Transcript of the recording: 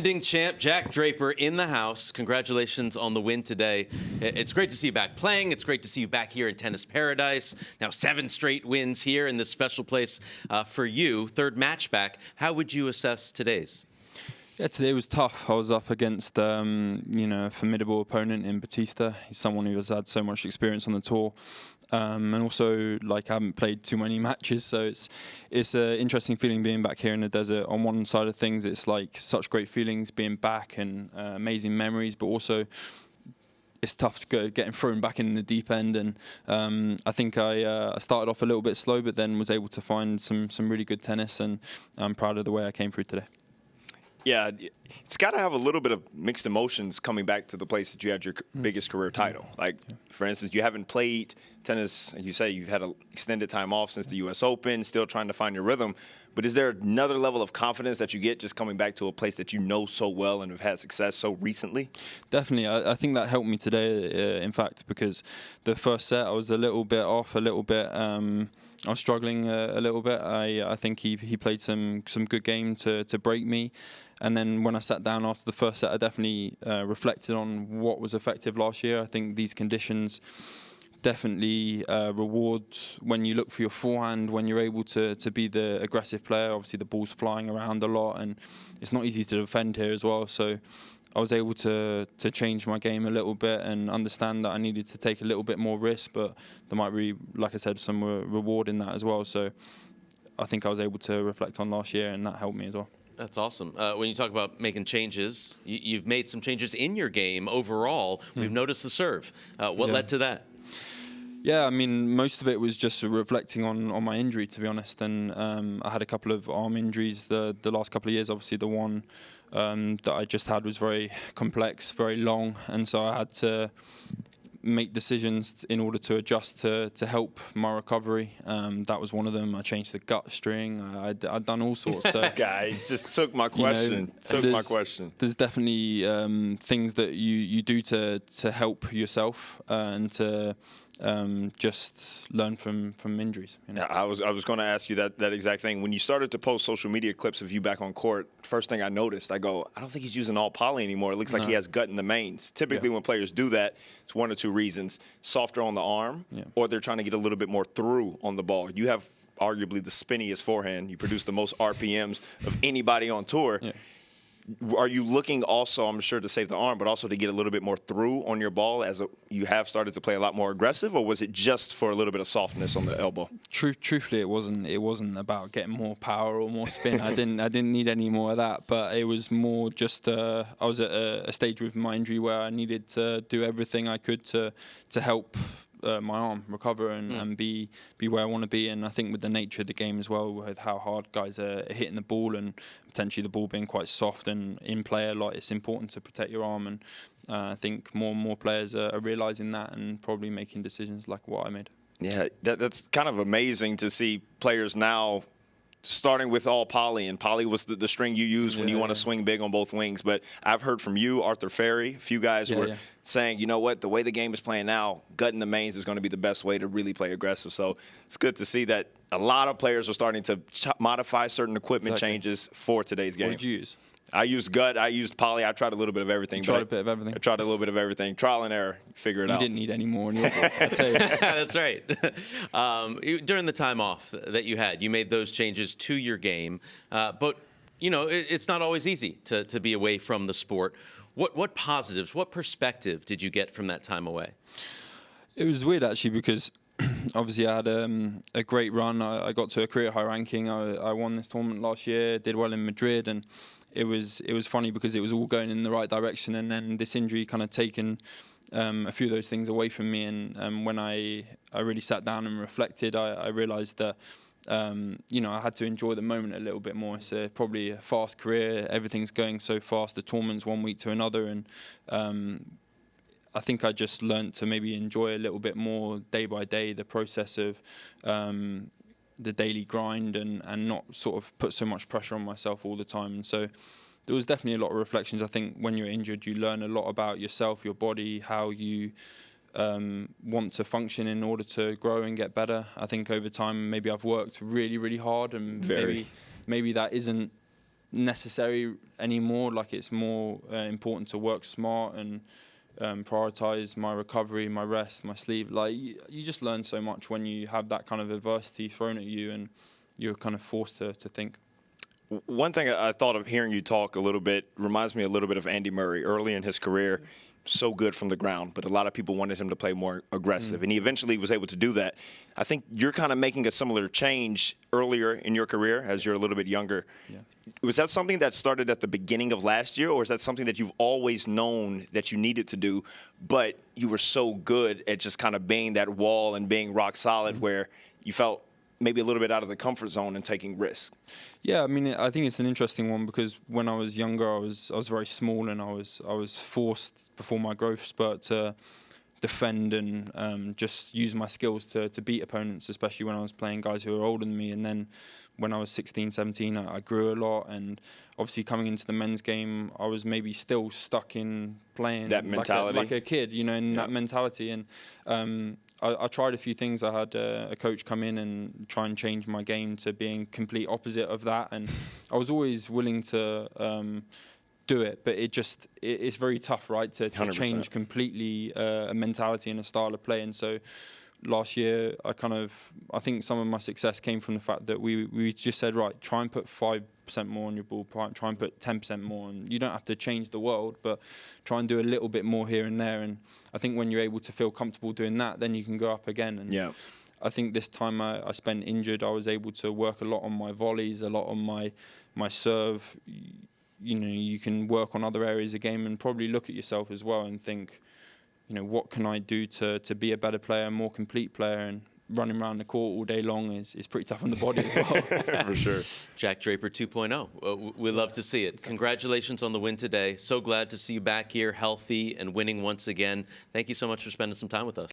Defending champ Jack Draper in the house. Congratulations on the win today. It's great to see you back playing. It's great to see you back here in tennis paradise. Now 7 straight wins here in this special place for you. 3rd match back. How would you assess today's? Yeah, today was tough. I was up against a formidable opponent in Batista. He's someone who has had so much experience on the tour. And also, I haven't played too many matches, so it's an interesting feeling being back here in the desert. On one side of things, it's like such great feelings being back and amazing memories, but also it's tough to go getting thrown back in the deep end. And I think I started off a little bit slow, but then was able to find some really good tennis, and I'm proud of the way I came through today. Yeah, it's got to have a little bit of mixed emotions coming back to the place that you had your biggest career title. For instance, you haven't played tennis, and you say you've had an extended time off since the U.S. Open, still trying to find your rhythm. But is there another level of confidence that you get just coming back to a place that you know so well and have had success so recently? Definitely. I think that helped me today, in fact, because the first set I was a little bit off, I was struggling a little bit. I think he played some good game to break me. And then when I sat down after the first set, I definitely reflected on what was effective last year. I think these conditions definitely reward when you look for your forehand, when you're able to be the aggressive player. Obviously, the ball's flying around a lot, and it's not easy to defend here as well. So I was able to change my game a little bit and understand that I needed to take a little bit more risk, but there might be, like I said, some reward in that as well. So I think I was able to reflect on last year, and that helped me as well. That's awesome. When you talk about making changes, you've made some changes in your game overall. We've noticed the serve. What led to that? Yeah, I mean, most of it was just reflecting on my injury, to be honest. And I had a couple of arm injuries the last couple of years. Obviously, the one that I just had was very complex, very long. And so I had to make decisions in order to adjust to help my recovery. That was one of them. I changed the gut string. I'd done all sorts. So, this guy just took my question. There's definitely things that you do to help yourself and to just learn from injuries. Yeah, I was going to ask you that exact thing. When you started to post social media clips of you back on court, first thing I noticed, I go, I don't think he's using all poly anymore. It looks like he has gut in the mains. Typically, when players do that, it's one or two reasons: softer on the arm, or they're trying to get a little bit more through on the ball. You have arguably the spinniest forehand. You produce the most RPMs of anybody on tour. Yeah. Are you looking also, I'm sure, to save the arm, but also to get a little bit more through on your ball as you have started to play a lot more aggressive, or was it just for a little bit of softness on the elbow? Truthfully, it wasn't about getting more power or more spin. I didn't need any more of that, but it was more just I was at a stage with my injury where I needed to do everything I could to help my arm recover and be where I want to be. And I think with the nature of the game as well, with how hard guys are hitting the ball and potentially the ball being quite soft and in play a lot, it's important to protect your arm. And I think more and more players are realising that and probably making decisions like what I made. Yeah, that's kind of amazing to see players now starting with all poly, and poly was the string you use when you want to swing big on both wings. But I've heard from you, Arthur Ferry, a few guys were saying, you know what, the way the game is playing now, gut in the mains is going to be the best way to really play aggressive. So it's good to see that a lot of players are starting to modify certain equipment changes for today's game. What did you use? I used gut. I used poly. I tried a little bit of everything. I tried a little bit of everything. Trial and error. Figure it out. You didn't need any more in your ball, I tell you. That's right. During the time off that you had, you made those changes to your game. But, it's not always easy to be away from the sport. What positives, what perspective did you get from that time away? It was weird, actually, because obviously I had a great run. I got to a career high ranking. I won this tournament last year, did well in Madrid, and it was funny because it was all going in the right direction, and then this injury kind of taken a few of those things away from me. And when I really sat down and reflected, I realised that I had to enjoy the moment a little bit more. It's probably a fast career. Everything's going so fast. The tournament's one week to another, and I think I just learned to maybe enjoy a little bit more day by day the process of the daily grind and not sort of put so much pressure on myself all the time. And so there was definitely a lot of reflections. I think when you're injured, you learn a lot about yourself, your body, how you want to function in order to grow and get better. I think over time, maybe I've worked really, really hard, and maybe that isn't necessary anymore. Like, it's more important to work smart and prioritize my recovery, my rest, my sleep. Like, you just learn so much when you have that kind of adversity thrown at you and you're kind of forced to think. One thing I thought of hearing you talk a little bit reminds me a little bit of Andy Murray early in his career. So good from the ground, but a lot of people wanted him to play more aggressive, and he eventually was able to do that. I think you're kind of making a similar change earlier in your career as you're a little bit younger. Yeah. Was that something that started at the beginning of last year, or is that something that you've always known that you needed to do, but you were so good at just kind of being that wall and being rock solid where you felt maybe a little bit out of the comfort zone and taking risks? Yeah, I mean, I think it's an interesting one because when I was younger, I was very small and I was forced before my growth spurt to defend and just use my skills to beat opponents, especially when I was playing guys who were older than me. And then when I was 16, 17, I grew a lot. And obviously coming into the men's game, I was maybe still stuck in playing that mentality, like a kid, you know, in that mentality. And I tried a few things. I had a coach come in and try and change my game to being complete opposite of that. And I was always willing to do it, but it's very tough, right, to change completely a mentality and a style of play. And so last year, I think some of my success came from the fact that we just said, right, try and put 5% more on your ball, try and put 10% more on. You don't have to change the world, but try and do a little bit more here and there. And I think when you're able to feel comfortable doing that, then you can go up again. And yeah. I think this time I spent injured. I was able to work a lot on my volleys, a lot on my serve. You know, you can work on other areas of the game and probably look at yourself as well and think, you know, what can I do to be a better player, a more complete player? And running around the court all day long is pretty tough on the body as well. For sure. Jack Draper 2.0. We love to see it. Congratulations on the win today. So glad to see you back here healthy and winning once again. Thank you so much for spending some time with us.